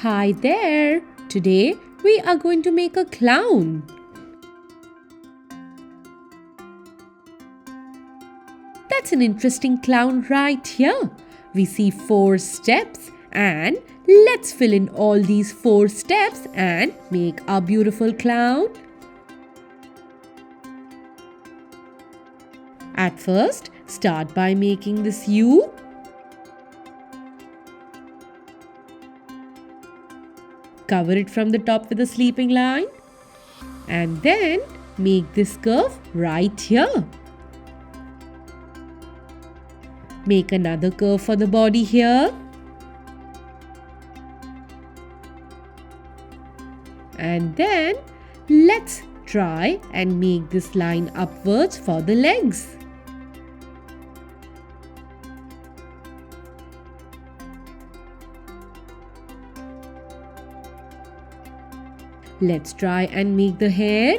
Hi there! Today we are going to make a clown. That's an interesting clown right here. We see 4 steps and let's fill in all these 4 steps and make our beautiful clown. At first, start by making this U. Cover it from the top with a sleeping line. And then make this curve right here. Make another curve for the body here. And then let's try and make this line upwards for the legs. Let's try and make the hair.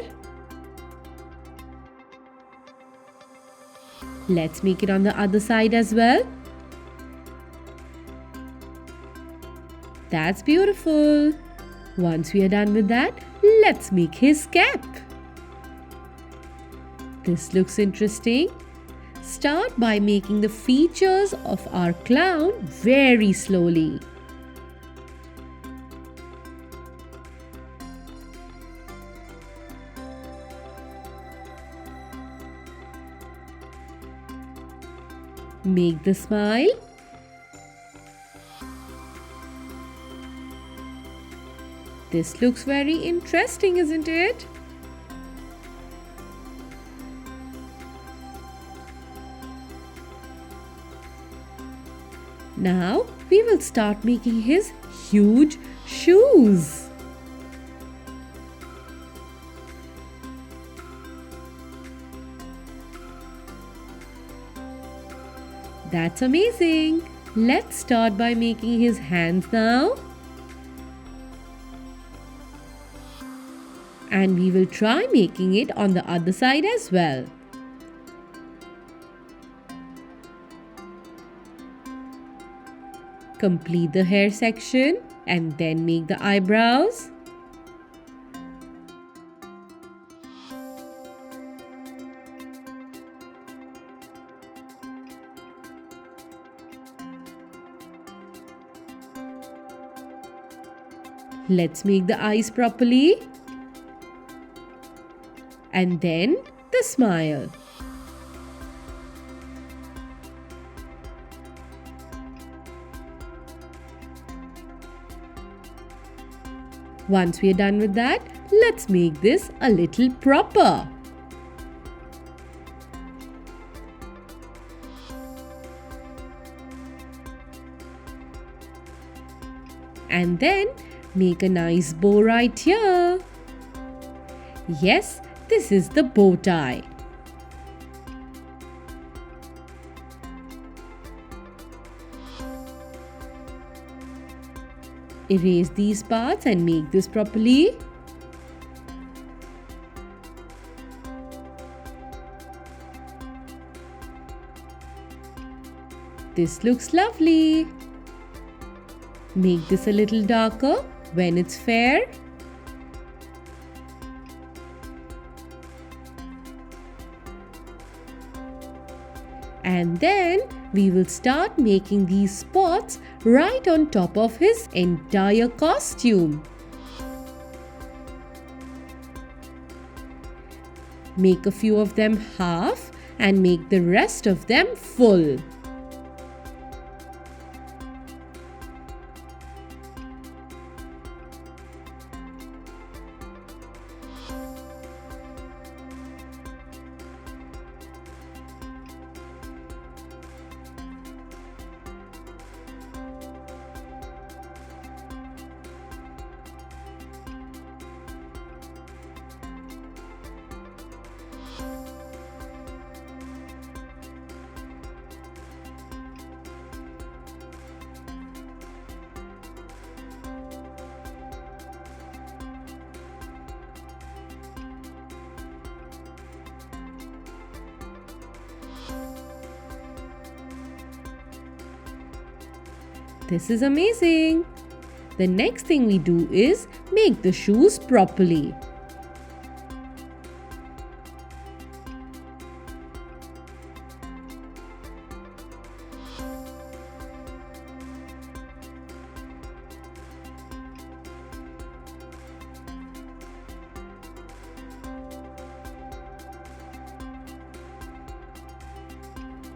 Let's make it on the other side as well. That's beautiful. Once we are done with that, let's make his cap. This looks interesting. Start by making the features of our clown very slowly. Make the smile. This looks very interesting, isn't it? Now we will start making his huge shoes. That's amazing! Let's start by making his hands now. And we will try making it on the other side as well. Complete the hair section and then make the eyebrows. Let's make the eyes properly. And then the smile. Once we are done with that, let's make this a little proper. And then make a nice bow right here. Yes, this is the bow tie. Erase these parts and make this properly. This looks lovely. Make this a little darker when it's fair. And then we will start making these spots right on top of his entire costume. Make a few of them half and make the rest of them full. This is amazing. The next thing we do is make the shoes properly.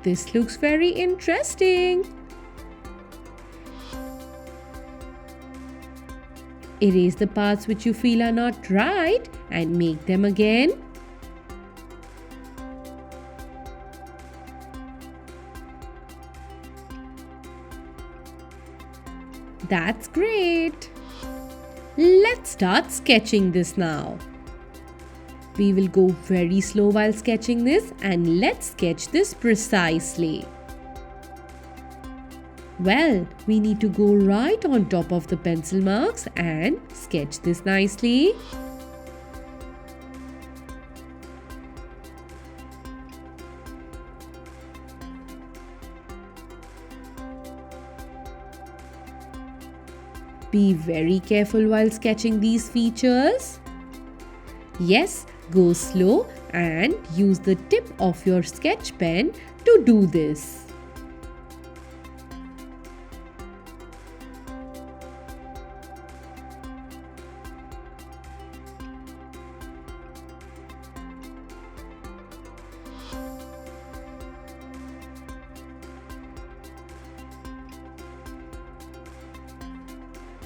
This looks very interesting. Erase the parts which you feel are not right and make them again. That's great. Let's start sketching this now. We will go very slow while sketching this, and let's sketch this precisely. Well, we need to go right on top of the pencil marks and sketch this nicely. Be very careful while sketching these features. Yes, go slow and use the tip of your sketch pen to do this.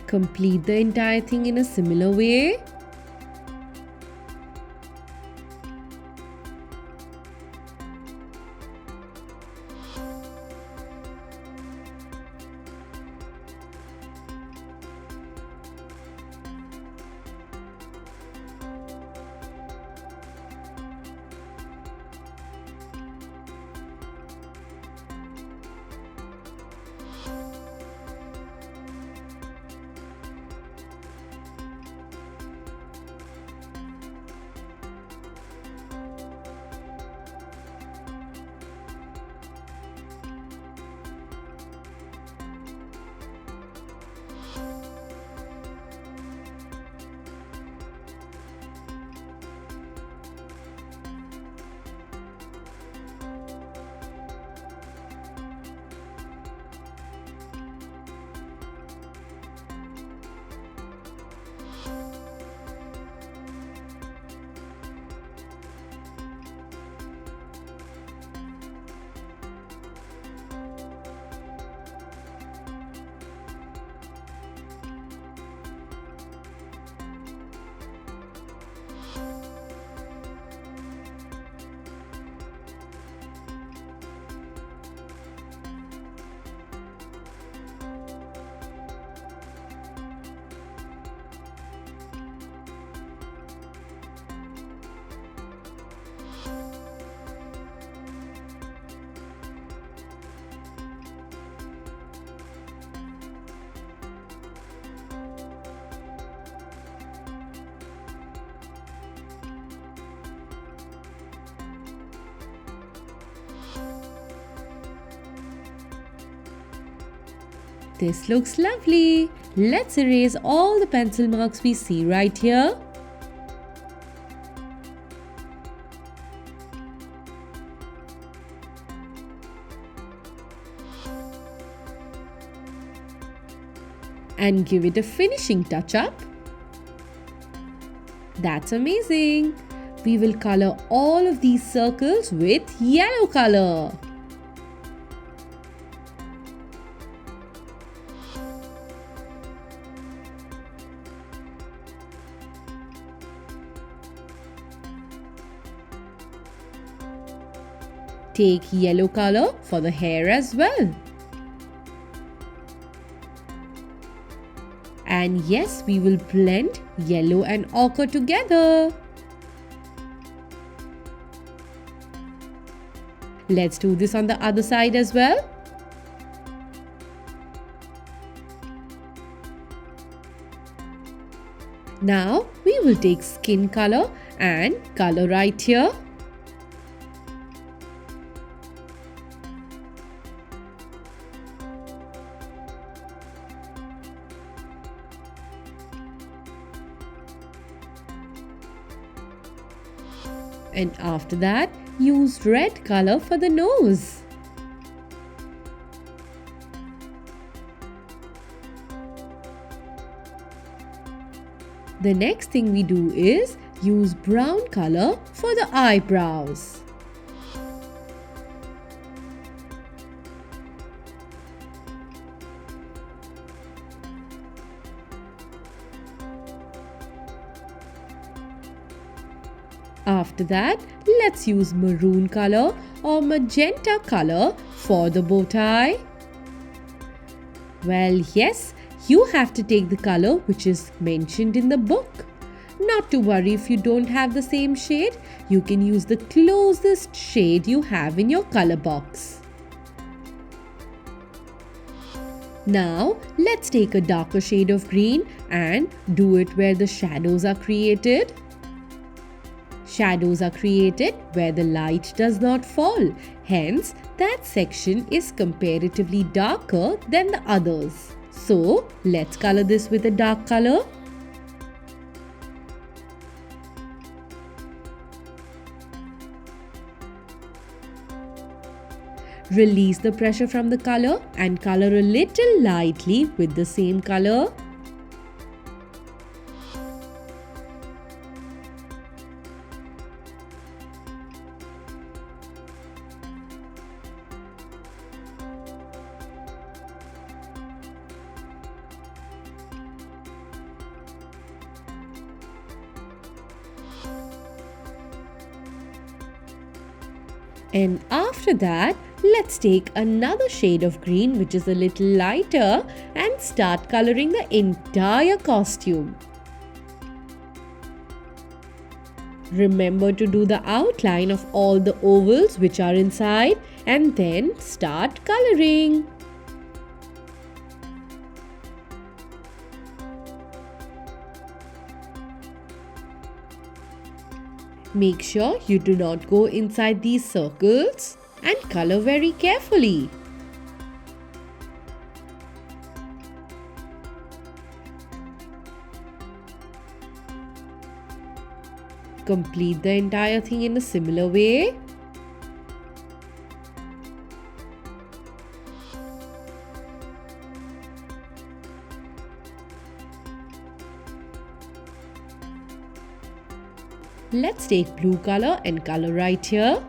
Complete the entire thing in a similar way. This looks lovely. Let's erase all the pencil marks we see right here. And give it a finishing touch up. That's amazing. We will color all of these circles with yellow color. Take yellow color for the hair as well. And yes, we will blend yellow and ochre together. Let's do this on the other side as well. Now we will take skin color and color right here. And after that, use red color for the nose. The next thing we do is use brown color for the eyebrows. After that, let's use maroon color or magenta color for the bow tie. Well, yes, you have to take the color which is mentioned in the book. Not to worry if you don't have the same shade, you can use the closest shade you have in your color box. Now, let's take a darker shade of green and do it where the shadows are created. Shadows are created where the light does not fall. Hence, that section is comparatively darker than the others. So, let's color this with a dark color. Release the pressure from the color and color a little lightly with the same color. And after that, let's take another shade of green which is a little lighter and start coloring the entire costume. Remember to do the outline of all the ovals which are inside and then start coloring. Make sure you do not go inside these circles and color very carefully. Complete the entire thing in a similar way. Let's take blue color and color right here.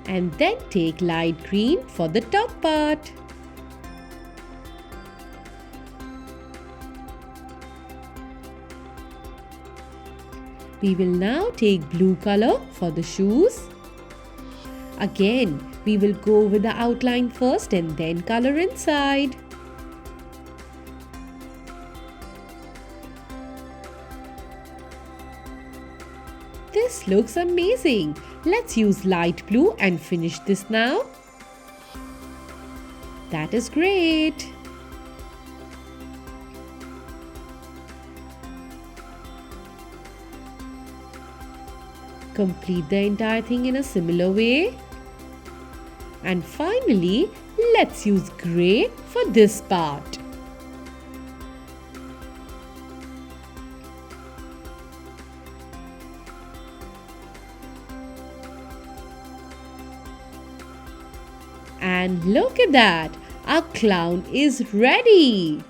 And then take light green for the top part. We will now take blue color for the shoes. Again, we will go with the outline first and then color inside. This looks amazing. Let's use light blue and finish this now. That is great. Complete the entire thing in a similar way. And finally, let's use grey for this part. And look at that, our clown is ready.